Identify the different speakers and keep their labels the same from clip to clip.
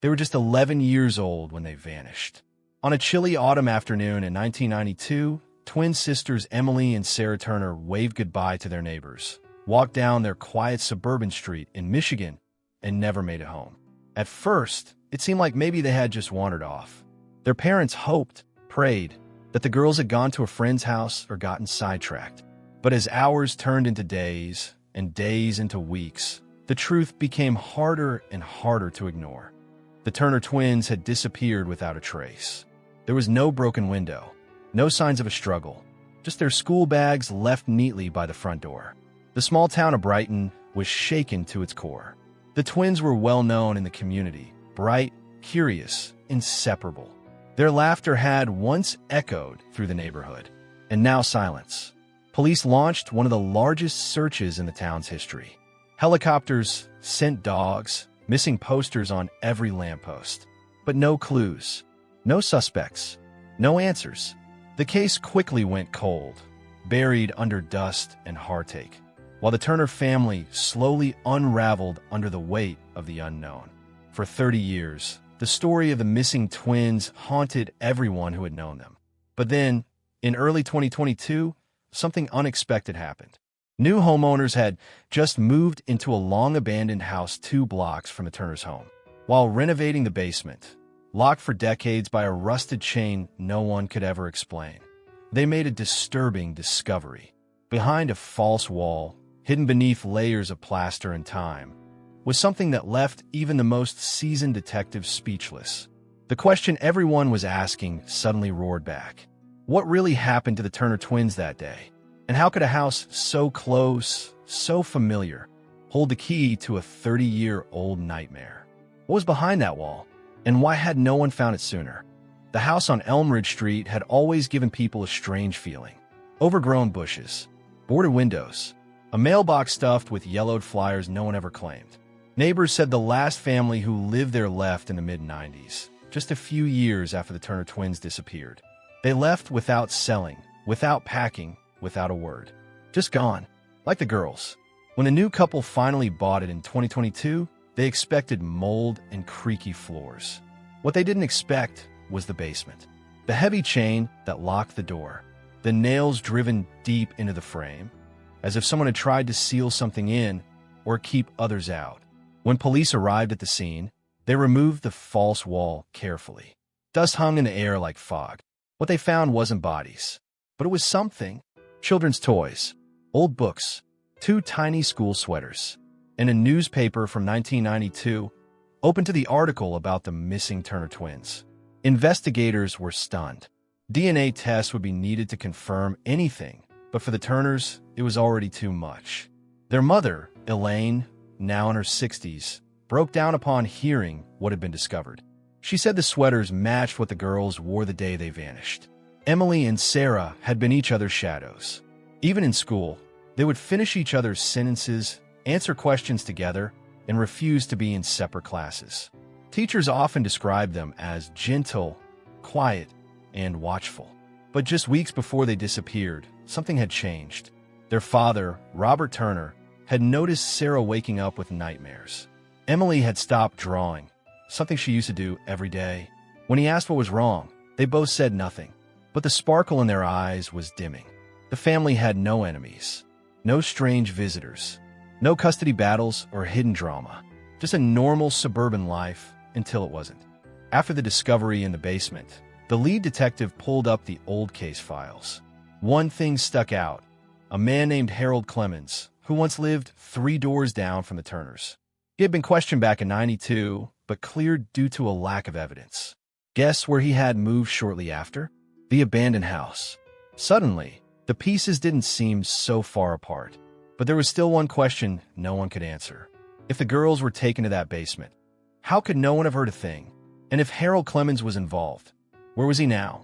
Speaker 1: They were just 11 years old when they vanished. On a chilly autumn afternoon in 1992, twin sisters Emily and Sarah Turner waved goodbye to their neighbors, walked down their quiet suburban street in Michigan, and never made it home. At first, it seemed like maybe they had just wandered off. Their parents hoped, prayed, that the girls had gone to a friend's house or gotten sidetracked. But as hours turned into days and days into weeks, the truth became harder and harder to ignore. The Turner twins had disappeared without a trace. There was no broken window, no signs of a struggle, just their school bags left neatly by the front door. The small town of Brighton was shaken to its core. The twins were well known in the community, bright, curious, inseparable. Their laughter had once echoed through the neighborhood, and now silence. Police launched one of the largest searches in the town's history. Helicopters, scent dogs, missing posters on every lamppost. But no clues, no suspects, no answers. The case quickly went cold, buried under dust and heartache, while the Turner family slowly unraveled under the weight of the unknown. For 30 years, the story of the missing twins haunted everyone who had known them. But then, in early 2022, something unexpected happened. New homeowners had just moved into a long-abandoned house 2 blocks from the Turners' home. While renovating the basement, locked for decades by a rusted chain no one could ever explain, they made a disturbing discovery. Behind a false wall, hidden beneath layers of plaster and time, was something that left even the most seasoned detective speechless. The question everyone was asking suddenly roared back. What really happened to the Turner twins that day? And how could a house so close, so familiar, hold the key to a 30-year-old nightmare? What was behind that wall? And why had no one found it sooner? The house on Elmridge Street had always given people a strange feeling. Overgrown bushes, boarded windows, a mailbox stuffed with yellowed flyers no one ever claimed. Neighbors said the last family who lived there left in the mid-90s, just a few years after the Turner twins disappeared. They left without selling, without packing, without a word. Just gone, like the girls. When the new couple finally bought it in 2022, they expected mold and creaky floors. What they didn't expect was the basement. The heavy chain that locked the door, the nails driven deep into the frame, as if someone had tried to seal something in or keep others out. When police arrived at the scene, they removed the false wall carefully. Dust hung in the air like fog. What they found wasn't bodies, but it was something. Children's toys, old books, 2 tiny school sweaters, and a newspaper from 1992 open to the article about the missing Turner twins. Investigators were stunned. DNA tests would be needed to confirm anything, but for the Turners, it was already too much. Their mother, Elaine, now in her 60s, broke down upon hearing what had been discovered. She said the sweaters matched what the girls wore the day they vanished. Emily and Sarah had been each other's shadows. Even in school, they would finish each other's sentences, answer questions together, and refuse to be in separate classes. Teachers often described them as gentle, quiet, and watchful. But just weeks before they disappeared, something had changed. Their father, Robert Turner, had noticed Sarah waking up with nightmares. Emily had stopped drawing, something she used to do every day. When he asked what was wrong, they both said nothing. But the sparkle in their eyes was dimming. The family had no enemies, no strange visitors, no custody battles or hidden drama, just a normal suburban life until it wasn't. After the discovery in the basement, the lead detective pulled up the old case files. One thing stuck out: a man named Harold Clemens, who once lived 3 doors down from the Turners. He had been questioned back in '92, but cleared due to a lack of evidence. Guess where he had moved shortly after? The abandoned house. Suddenly, the pieces didn't seem so far apart. But there was still one question no one could answer. If the girls were taken to that basement, how could no one have heard a thing? And if Harold Clemens was involved, where was he now?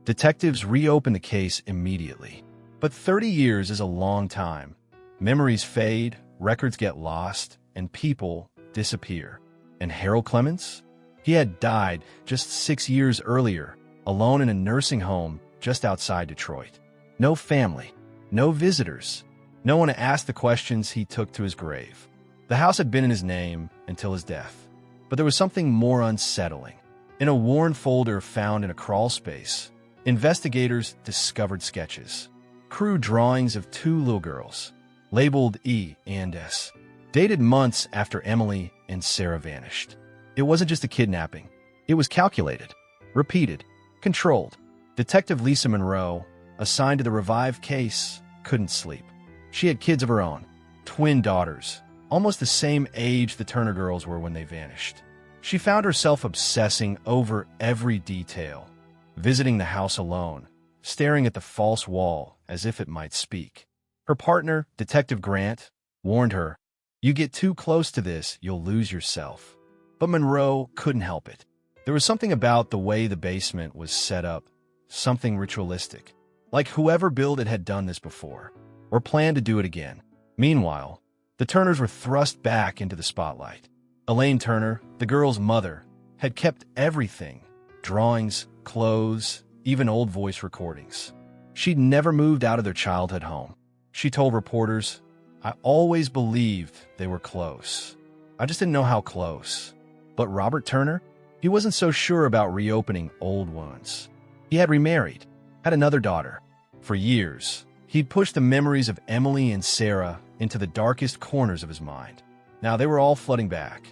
Speaker 1: Detectives reopened the case immediately. But 30 years is a long time. Memories fade, records get lost, and people disappear. And Harold Clemens? He had died just 6 years earlier, alone in a nursing home just outside Detroit. No family, no visitors, no one to ask the questions he took to his grave. The house had been in his name until his death. But there was something more unsettling. In a worn folder found in a crawl space, investigators discovered sketches, crude drawings of two little girls, labeled E and S, dated months after Emily and Sarah vanished. It wasn't just a kidnapping. It was calculated, repeated, controlled. Detective Lisa Monroe, assigned to the revived case, couldn't sleep. She had kids of her own, twin daughters, almost the same age the Turner girls were when they vanished. She found herself obsessing over every detail, visiting the house alone, staring at the false wall as if it might speak. Her partner, Detective Grant, warned her, "You get too close to this, you'll lose yourself." But Monroe couldn't help it. There was something about the way the basement was set up, something ritualistic, like whoever built it had done this before, or planned to do it again. Meanwhile, the Turners were thrust back into the spotlight. Elaine Turner, the girl's mother, had kept everything: drawings, clothes, even old voice recordings. She'd never moved out of their childhood home. She told reporters, "I always believed they were close. I just didn't know how close." But Robert Turner? He wasn't so sure about reopening old wounds. He had remarried, had another daughter. For years, he'd pushed the memories of Emily and Sarah into the darkest corners of his mind. Now they were all flooding back.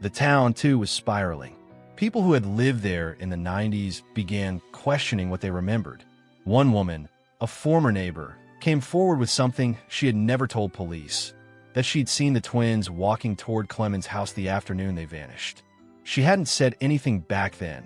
Speaker 1: The town, too, was spiraling. People who had lived there in the 90s began questioning what they remembered. One woman, a former neighbor, came forward with something she had never told police, that she'd seen the twins walking toward Clemens' house the afternoon they vanished. She hadn't said anything back then,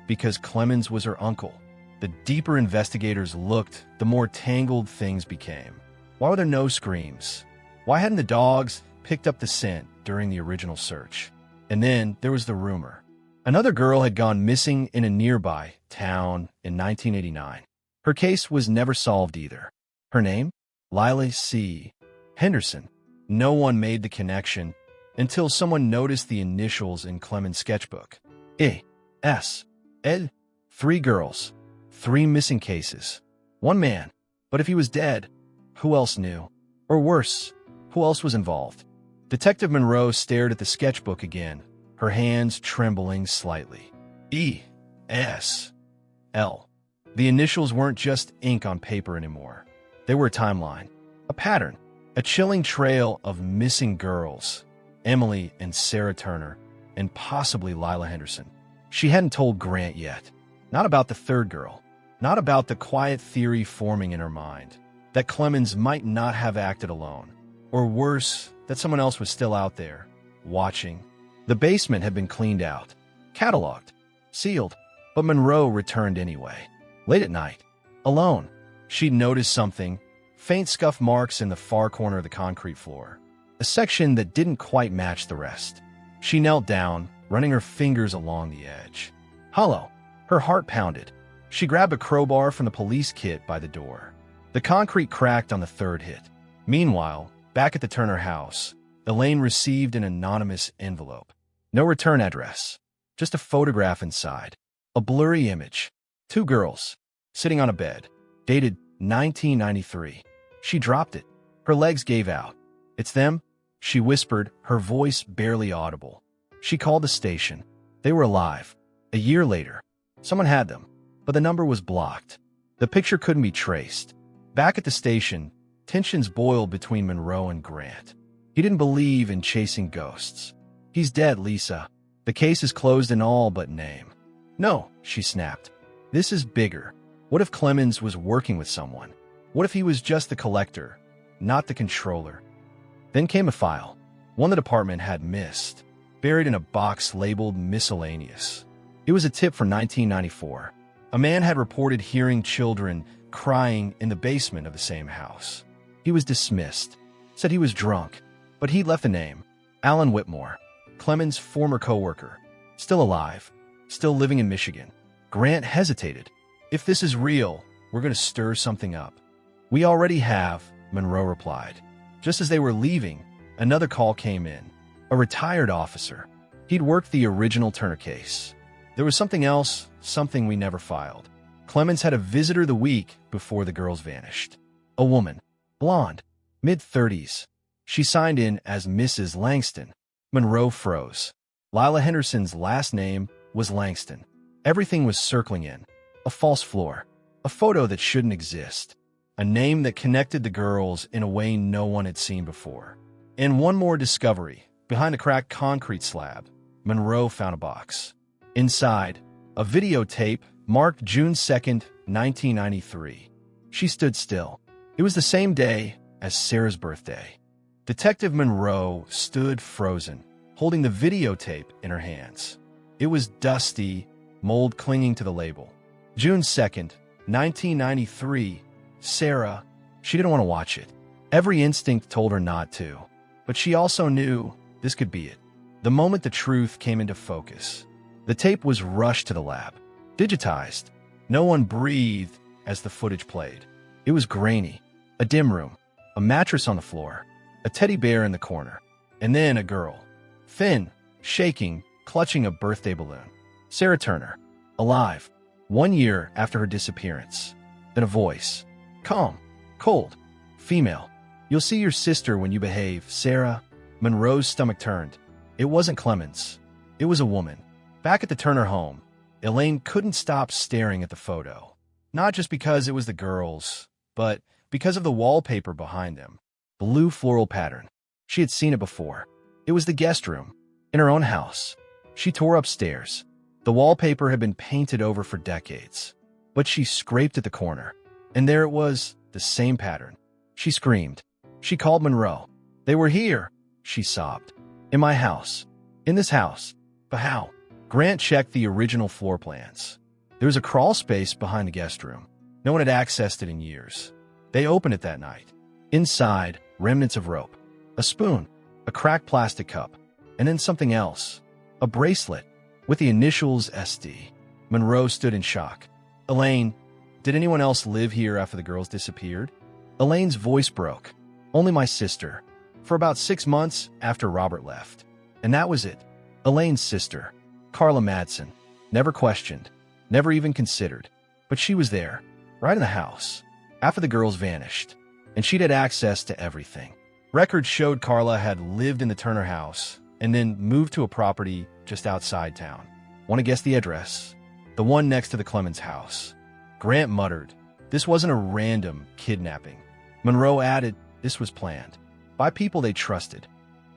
Speaker 1: because Clemens was her uncle. The deeper investigators looked, the more tangled things became. Why were there no screams? Why hadn't the dogs picked up the scent during the original search? And then there was the rumor. Another girl had gone missing in a nearby town in 1989. Her case was never solved either. Her name? Lila C. Henderson. No one made the connection until someone noticed the initials in Clemens' sketchbook. E. S. L. 3 girls. 3 missing cases. 1 man. But if he was dead, who else knew? Or worse, who else was involved? Detective Monroe stared at the sketchbook again, her hands trembling slightly. E. S. L. The initials weren't just ink on paper anymore. They were a timeline, a pattern, a chilling trail of missing girls, Emily and Sarah Turner, and possibly Lila Henderson. She hadn't told Grant yet. Not about the third girl. Not about the quiet theory forming in her mind, that Clemens might not have acted alone. Or worse, that someone else was still out there, watching. The basement had been cleaned out, cataloged, sealed, but Monroe returned anyway. Late at night, alone, she'd noticed something, faint scuff marks in the far corner of the concrete floor, a section that didn't quite match the rest. She knelt down, running her fingers along the edge. Hollow, her heart pounded. She grabbed a crowbar from the police kit by the door. The concrete cracked on the 3rd hit. Meanwhile, back at the Turner house, Elaine received an anonymous envelope. No return address, just a photograph inside. A blurry image. 2 girls, sitting on a bed, dated 1993. She dropped it. Her legs gave out. "It's them," she whispered, her voice barely audible. She called the station. They were alive. A year later, someone had them, but the number was blocked. The picture couldn't be traced. Back at the station, tensions boiled between Monroe and Grant. He didn't believe in chasing ghosts. "He's dead, Lisa. The case is closed in all but name." "No," she snapped. "This is bigger. What if Clemens was working with someone? What if he was just the collector, not the controller?" Then came a file, one the department had missed, buried in a box labeled miscellaneous. It was a tip for 1994. A man had reported hearing children crying in the basement of the same house. He was dismissed, said he was drunk, but he left a name: Alan Whitmore, Clemens' former co-worker, still alive, still living in Michigan. Grant hesitated. "If this is real, we're going to stir something up." "We already have," Monroe replied. Just as they were leaving, another call came in. A retired officer. He'd worked the original Turner case. There was something else, something we never filed. Clemens had a visitor the week before the girls vanished. A woman, blonde, mid-30s. She signed in as Mrs. Langston. Monroe froze. Lila Henderson's last name was Langston. Everything was circling in. A false floor. A photo that shouldn't exist. A name that connected the girls in a way no one had seen before. And one more discovery. Behind a cracked concrete slab, Monroe found a box. Inside, a videotape marked June 2nd, 1993. She stood still. It was the same day as Sarah's birthday. Detective Monroe stood frozen, holding the videotape in her hands. It was dusty, mold clinging to the label. June 2nd, 1993. Sarah, she didn't want to watch it. Every instinct told her not to, but she also knew this could be it. The moment the truth came into focus, the tape was rushed to the lab, digitized. No one breathed as the footage played. It was grainy, a dim room, a mattress on the floor, a teddy bear in the corner, and then a girl, thin, shaking, clutching a birthday balloon. Sarah Turner, alive, 1 year after her disappearance. Then a voice, calm, cold, female. You'll see your sister when you behave, Sarah. Monroe's stomach turned. It wasn't Clemens. It was a woman. Back at the Turner home, Elaine couldn't stop staring at the photo. Not just because it was the girls, but because of the wallpaper behind them. Blue floral pattern. She had seen it before. It was the guest room, in her own house. She tore upstairs. The wallpaper had been painted over for decades. But she scraped at the corner, and there it was, the same pattern. She screamed. She called Monroe. They were here, she sobbed. In my house. In this house. But how? Grant checked the original floor plans. There was a crawl space behind the guest room. No one had accessed it in years. They opened it that night. Inside, remnants of rope. A spoon. A cracked plastic cup. And then something else. A bracelet with the initials SD. Monroe stood in shock. Elaine, did anyone else live here after the girls disappeared? Elaine's voice broke. Only my sister. For about 6 months after Robert left. And that was it. Elaine's sister, Carla Madsen. Never questioned. Never even considered. But she was there, right in the house, after the girls vanished. And she'd had access to everything. Records showed Carla had lived in the Turner house and then moved to a property just outside town. Want to guess the address? The one next to the Clemens house. Grant muttered, this wasn't a random kidnapping. Monroe added, this was planned. By people they trusted.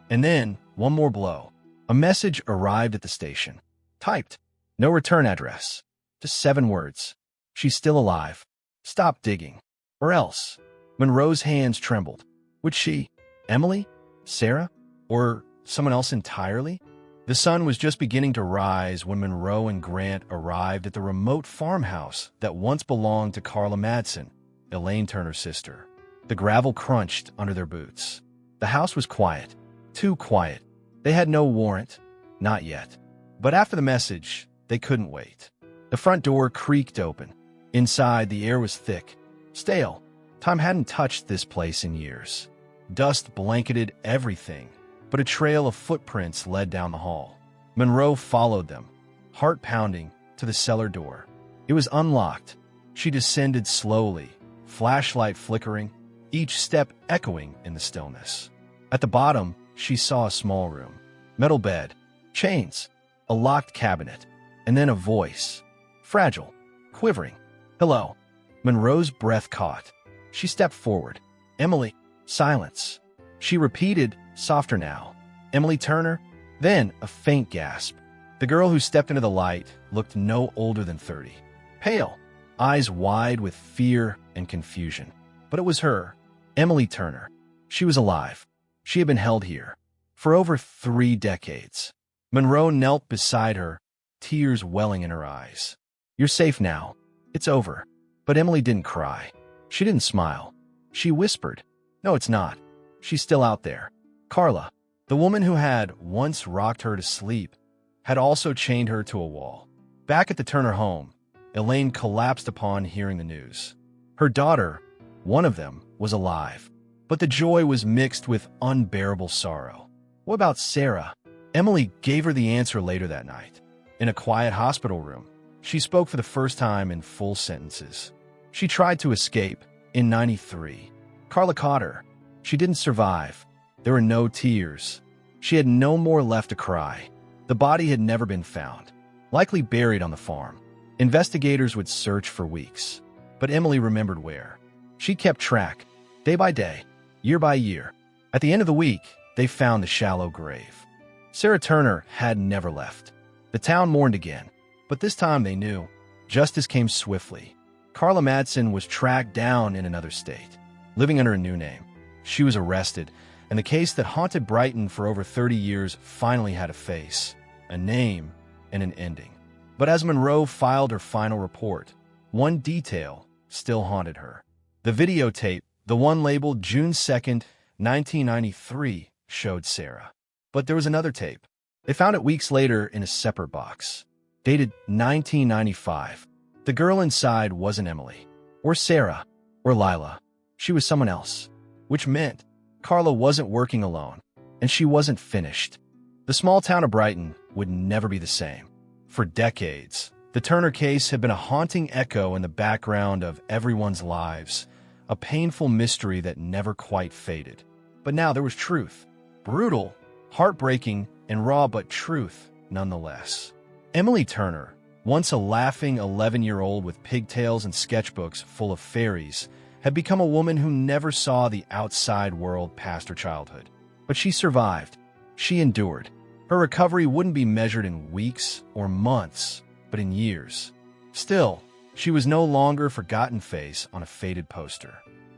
Speaker 1: And then, one more blow. A message arrived at the station. Typed. No return address. Just 7 words. She's still alive. Stop digging. Or else. Monroe's hands trembled. Would she? Emily? Sarah? Or someone else entirely? The sun was just beginning to rise when Monroe and Grant arrived at the remote farmhouse that once belonged to Carla Madsen, Elaine Turner's sister. The gravel crunched under their boots. The house was quiet. Too quiet. They had no warrant. Not yet. But after the message, they couldn't wait. The front door creaked open. Inside, the air was thick, stale. Time hadn't touched this place in years. Dust blanketed everything, but a trail of footprints led down the hall. Monroe followed them, heart pounding, to the cellar door. It was unlocked. She descended slowly, flashlight flickering, each step echoing in the stillness. At the bottom, she saw a small room. Metal bed, chains, a locked cabinet, and then a voice. Fragile, quivering. Hello. Monroe's breath caught. She stepped forward. Emily. Silence. She repeated, softer now. Emily Turner? Then a faint gasp. The girl who stepped into the light looked no older than 30. Pale, eyes wide with fear and confusion. But it was her, Emily Turner. She was alive. She had been held here for over 3 decades. Monroe knelt beside her, tears welling in her eyes. You're safe now. It's over. But Emily didn't cry. She didn't smile. She whispered, no, it's not. She's still out there. Carla, the woman who had once rocked her to sleep, had also chained her to a wall. Back at the Turner home, Elaine collapsed upon hearing the news. Her daughter, one of them, was alive. But the joy was mixed with unbearable sorrow. What about Sarah? Emily gave her the answer later that night. In a quiet hospital room, she spoke for the first time in full sentences. She tried to escape in '93. Carla caught her. She didn't survive. There were no tears. She had no more left to cry. The body had never been found, likely buried on the farm. Investigators would search for weeks, but Emily remembered where. She kept track, day by day, year by year. At the end of the week, they found the shallow grave. Sarah Turner had never left. The town mourned again, but this time they knew. Justice came swiftly. Carla Madsen was tracked down in another state, living under a new name. She was arrested, and the case that haunted Brighton for over 30 years finally had a face, a name, and an ending. But as Monroe filed her final report, one detail still haunted her. The videotape, the one labeled June 2nd, 1993, showed Sarah. But there was another tape. They found it weeks later in a separate box, dated 1995. The girl inside wasn't Emily, or Sarah, or Lila. She was someone else, which meant Carla wasn't working alone, and she wasn't finished. The small town of Brighton would never be the same. For decades, the Turner case had been a haunting echo in the background of everyone's lives, a painful mystery that never quite faded. But now there was truth. Brutal, heartbreaking, and raw, but truth nonetheless. Emily Turner, once a laughing 11-year-old with pigtails and sketchbooks full of fairies, had become a woman who never saw the outside world past her childhood. But she survived. She endured. Her recovery wouldn't be measured in weeks or months, but in years. Still, she was no longer a forgotten face on a faded poster.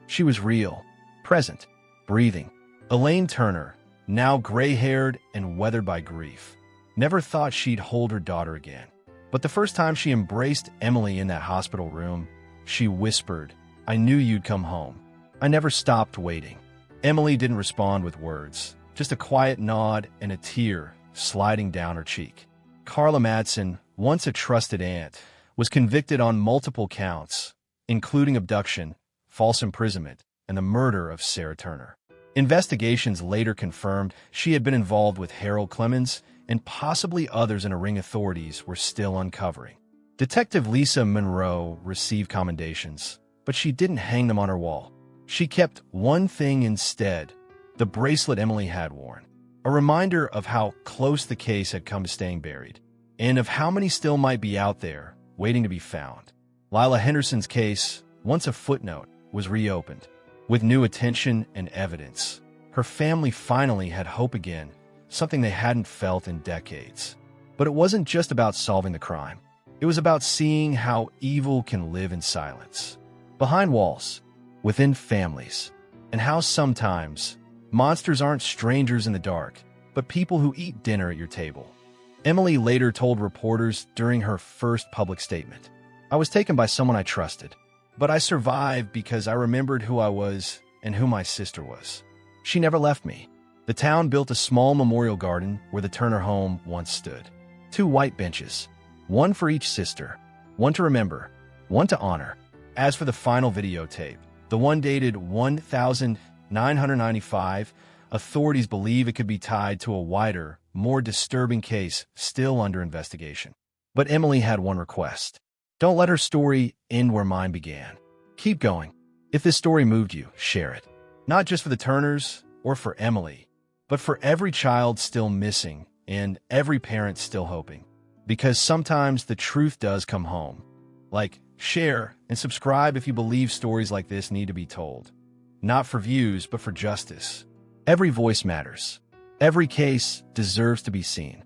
Speaker 1: She was real, present, breathing. Elaine Turner, now gray-haired and weathered by grief, never thought she'd hold her daughter again. But the first time she embraced Emily in that hospital room, she whispered, "I knew you'd come home. I never stopped waiting." Emily didn't respond with words, just a quiet nod and a tear sliding down her cheek. Carla Madsen, once a trusted aunt, was convicted on multiple counts, including abduction, false imprisonment, and the murder of Sarah Turner. Investigations later confirmed she had been involved with Harold Clemens and possibly others in a ring authorities were still uncovering. Detective Lisa Monroe received commendations, but she didn't hang them on her wall. She kept one thing instead, the bracelet Emily had worn, a reminder of how close the case had come to staying buried, and of how many still might be out there waiting to be found. Lila Henderson's case, once a footnote, was reopened. With new attention and evidence, her family finally had hope again, something they hadn't felt in decades. But it wasn't just about solving the crime. It was about seeing how evil can live in silence, behind walls, within families, and how sometimes monsters aren't strangers in the dark, but people who eat dinner at your table. Emily later told reporters during her first public statement, "I was taken by someone I trusted, but I survived because I remembered who I was and who my sister was. She never left me." The town built a small memorial garden where the Turner home once stood. 2 white benches, one for each sister, one to remember, one to honor. As for the final videotape, the one dated 1995, authorities believe it could be tied to a wider, more disturbing case still under investigation. But Emily had one request. Don't let her story end where mine began. Keep going. If this story moved you, share it. Not just for the Turners or for Emily, but for every child still missing and every parent still hoping. Because sometimes the truth does come home. Like, share, and subscribe if you believe stories like this need to be told. Not for views, but for justice. Every voice matters. Every case deserves to be seen.